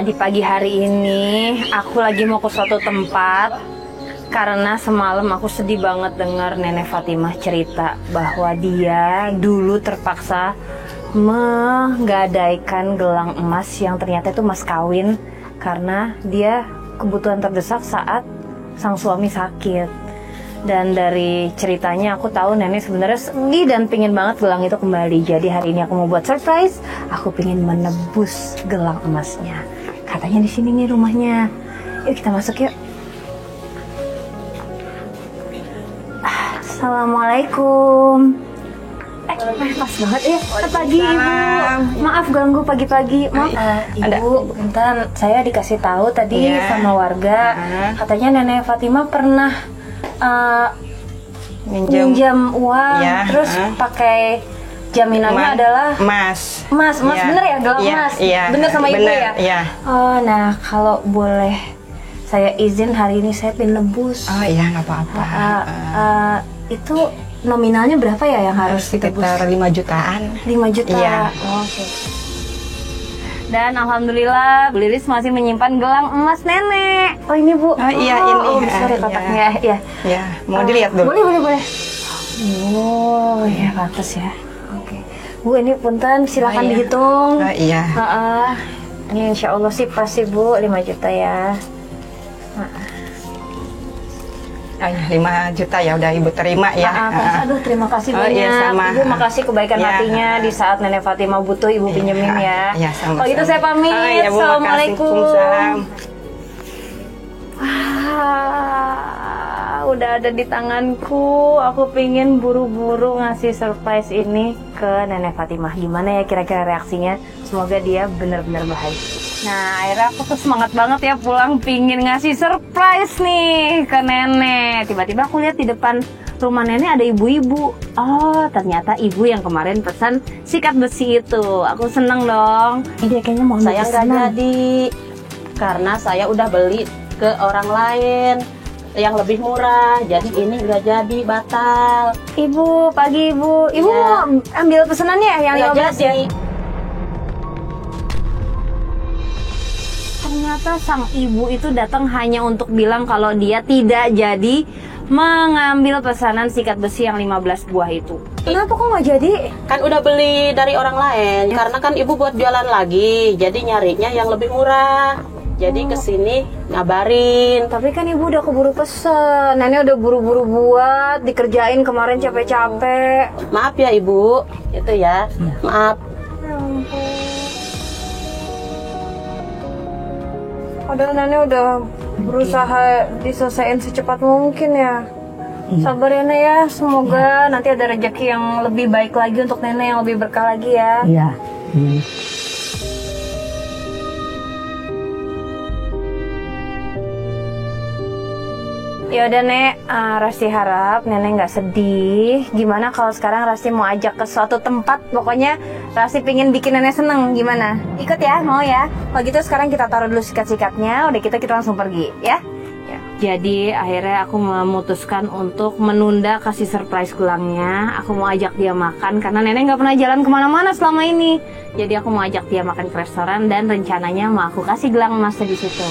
Di pagi hari ini aku lagi mau ke suatu tempat karena semalam aku sedih banget dengar Nenek Fatimah cerita bahwa dia dulu terpaksa menggadaikan gelang emas yang ternyata itu emas kawin karena dia kebutuhan terdesak saat sang suami sakit. Dan dari ceritanya aku tahu nenek sebenarnya sedih dan pingin banget gelang itu kembali. Jadi hari ini aku mau buat surprise. Aku pingin menebus gelang emasnya. Katanya di sini nih rumahnya. Yuk kita masuk yuk. Assalamualaikum. Pas banget ya. Pagi Ibu. Maaf ganggu pagi-pagi. Maaf. Ibu, bentar. Saya dikasih tahu tadi sama warga. Katanya Nenek Fatimah pernah minjam uang, terus pakai jaminannya adalah emas bener ya, gelang emas, bener sama Ibu ya? Iya. Oh, nah kalau boleh saya izin hari ini saya pengen nebus. Oh iya, nggak apa-apa. Itu nominalnya berapa ya yang harus ditebus? Sekitar 5 jutaan. 5 juta. Iya. Oke. Dan alhamdulillah Bu Lilis masih menyimpan gelang emas nenek. Oh ini Bu. Oh iya ini. Oh besar ya kotaknya ya. Ya, mau dilihat dulu. Boleh. Oh ya pantas ya. Oke. Bu ini punten silakan dihitung. Oh iya. Ini insya Allah sih pasti Bu 5 juta ya. Oh ya, 5 juta ya udah Ibu terima ya. Aduh terima kasih banyak. Iya, sama. Ibu makasih kebaikan hatinya di saat Nenek Fatimah butuh Ibu pinjemin ya. Iya sama. Kalau gitu saya pamit. Ya, Bu, Assalamualaikum. Udah ada di tanganku. Aku pingin buru-buru ngasih surprise ini ke Nenek Fatimah. Gimana ya kira-kira reaksinya? Semoga dia benar-benar bahagia. Nah, akhirnya aku tuh semangat banget ya pulang pingin ngasih surprise nih ke nenek. Tiba-tiba aku lihat di depan rumah nenek ada ibu-ibu. Oh, ternyata ibu yang kemarin pesan sikat besi itu. Aku seneng dong. Dia kayaknya mau saya nggak jadi karena saya udah beli ke orang lain yang lebih murah. Jadi ini nggak jadi, batal. Ibu, pagi Ibu. Ibu mau ambil pesanannya yang 15 ya? Ternyata sang ibu itu datang hanya untuk bilang kalau dia tidak jadi mengambil pesanan sikat besi yang 15 buah itu. Kenapa kok nggak jadi? Kan udah beli dari orang lain, karena kan ibu buat jualan lagi, jadi nyarinya yang lebih murah. Jadi kesini ngabarin. Tapi kan ibu udah keburu pesen, nenek udah buru-buru buat, dikerjain kemarin capek-capek. Maaf ya ibu, itu ya, maaf. Padahal nenek udah berusaha diselesaikan secepat mungkin ya. Sabar ya Nek ya, semoga nanti ada rezeki yang lebih baik lagi untuk nenek, yang lebih berkah lagi ya. Iya. Ya udah Nek, Rasti harap nenek nggak sedih. Gimana kalau sekarang Rasti mau ajak ke suatu tempat, pokoknya Rasti pingin bikin nenek seneng, gimana? Ikut ya, mau ya? Kalau gitu sekarang kita taruh dulu sikat-sikatnya, udah kita langsung pergi, ya? Jadi akhirnya aku memutuskan untuk menunda kasih surprise gelangnya. Aku mau ajak dia makan karena nenek nggak pernah jalan kemana-mana selama ini. Jadi aku mau ajak dia makan ke restoran dan rencananya mau aku kasih gelang emasnya di situ.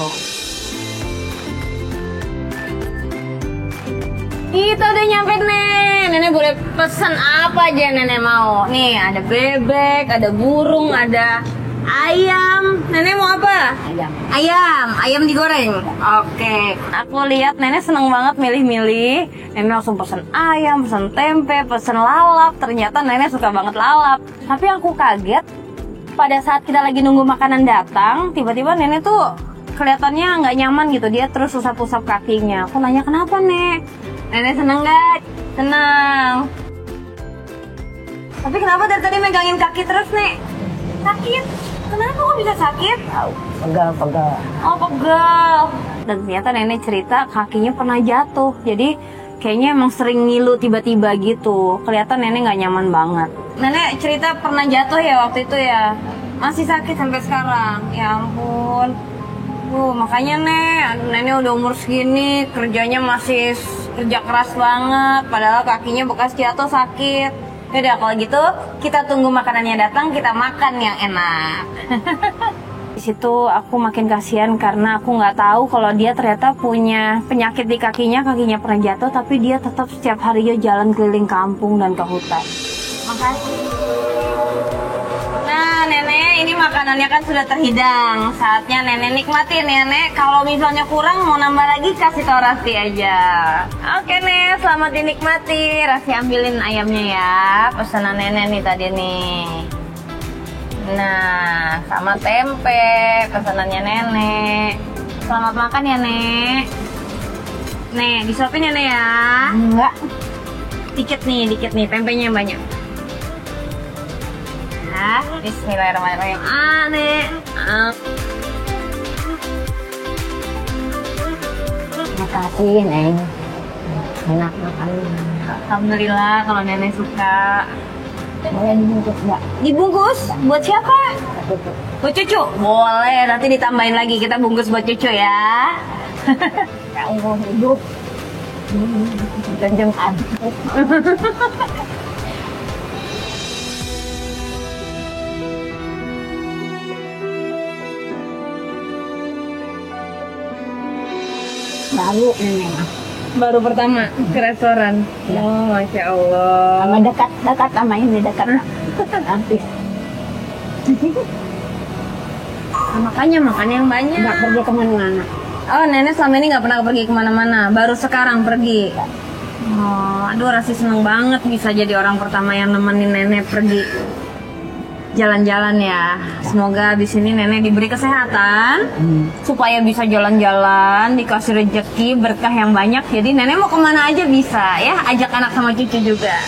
Kita udah nyampe nih. Nenek boleh pesan apa aja nenek mau. Nih ada bebek, ada burung, ada ayam. Nenek mau apa? Ayam digoreng. Oke. Aku lihat nenek seneng banget milih-milih. Nenek langsung pesan ayam, pesan tempe, pesan lalap. Ternyata nenek suka banget lalap. Tapi aku kaget pada saat kita lagi nunggu makanan datang, tiba-tiba nenek tuh kelihatannya nggak nyaman gitu. Dia terus usap-usap kakinya. Aku nanya kenapa Nek? Nenek seneng gak? Senang. Tapi kenapa dari tadi megangin kaki terus Nek? Sakit? Kenapa kok bisa sakit? Pegal. Oh pegal. Dan ternyata nenek cerita kakinya pernah jatuh. Jadi kayaknya emang sering ngilu tiba-tiba gitu. Kelihatan nenek gak nyaman banget. Nenek cerita pernah jatuh ya waktu itu ya? Masih sakit sampai sekarang? Ya ampun. Makanya nenek udah umur segini kerjanya masih kerja keras banget, padahal kakinya bekas jatuh sakit. Yaudah kalau gitu kita tunggu makanannya datang, kita makan yang enak. Di situ aku makin kasihan karena aku nggak tahu kalau dia ternyata punya penyakit di kakinya pernah jatuh, tapi dia tetap setiap harinya jalan keliling kampung dan ke hutan. Makasih. Nah, nenek, ini makanannya kan sudah terhidang. Saatnya nenek nikmatin ya, Nek. Kalau misalnya kurang mau nambah lagi, kasih tau Rasti aja. Oke, Nek, selamat dinikmati. Rasti ambilin ayamnya ya. Pesanan nenek nih tadi nih. Nah, sama tempe, pesanannya nenek. Selamat makan ya, Nek. Nek, disuapin ya, Nek ya. Enggak. Dikit nih, tempenya banyak. Nah, bismillahirrahmanirrahim. Nek. Makasih, Neng. Enak makan. Alhamdulillah kalau nenek suka. Boleh dibungkus nggak? Dibungkus? Buat siapa? Buat cucu? Boleh, nanti ditambahin lagi. Kita bungkus buat cucu ya. Kamu hidup. Ganjeng aduk. Baru nenek. Baru pertama ke restoran. Ya. Oh, Masya Allah. Sama dekat sama ini dekat. Habis. Makanya makan yang banyak. Nggak pergi kemana-mana. Oh, nenek selama ini nggak pernah pergi kemana-mana. Baru sekarang pergi. Oh, aduh, Rasti seneng banget bisa jadi orang pertama yang nemenin nenek pergi jalan-jalan ya. Semoga di sini nenek diberi kesehatan supaya bisa jalan-jalan, dikasih rezeki berkah yang banyak. Jadi nenek mau kemana aja bisa ya, ajak anak sama cucu juga.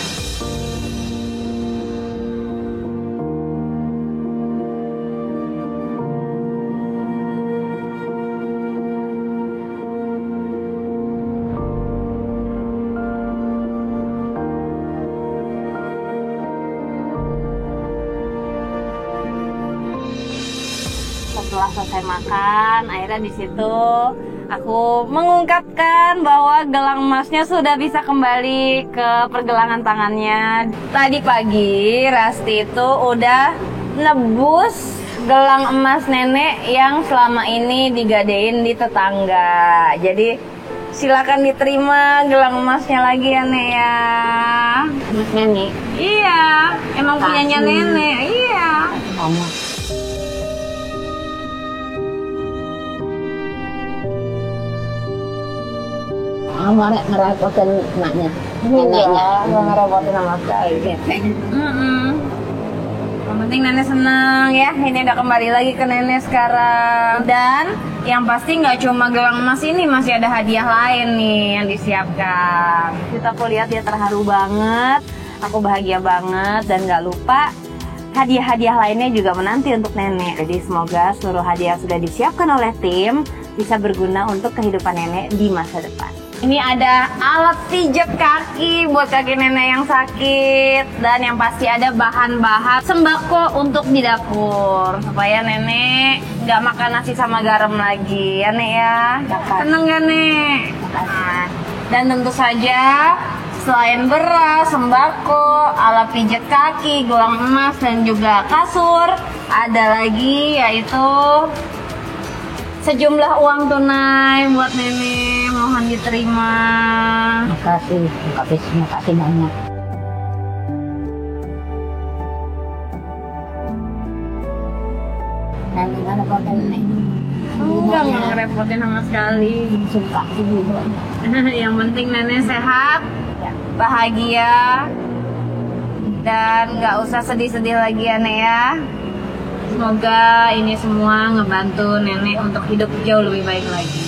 Setelah selesai makan, akhirnya di situ aku mengungkapkan bahwa gelang emasnya sudah bisa kembali ke pergelangan tangannya. Tadi pagi Rasti itu udah nebus gelang emas nenek yang selama ini digadein di tetangga. Jadi silakan diterima gelang emasnya lagi ya, Nek ya. Nenek. Iya, emang punyanya nenek. Iya. Kamu. Ngerepotin anaknya, neneknya. Nggak ngerepotin sama sekali. Yang penting nenek senang ya. Ini udah kembali lagi ke nenek sekarang. Dan yang pasti nggak cuma gelang emas ini, masih ada hadiah lain nih yang disiapkan. Kita aku lihat dia terharu banget. Aku bahagia banget dan nggak lupa hadiah-hadiah lainnya juga menanti untuk nenek. Jadi semoga seluruh hadiah yang sudah disiapkan oleh tim bisa berguna untuk kehidupan nenek di masa depan. Ini ada alat pijat kaki buat kaki nenek yang sakit. Dan yang pasti ada bahan-bahan sembako untuk di dapur. Supaya nenek nggak makan nasi sama garam lagi ya, Nek ya. Seneng ya, Nek? Nah, dan tentu saja selain beras, sembako, alat pijat kaki, gelang emas, dan juga kasur, ada lagi yaitu sejumlah uang tunai buat nenek, mohon diterima. Makasih banyak. Nenek nggak repotin nenek. Enggak ngerepotin sama sekali. Suka sih gitu. Yang penting nenek sehat, bahagia, dan nggak usah sedih-sedih lagi ya, Nek ya. Semoga ini semua ngebantu nenek untuk hidup jauh lebih baik lagi.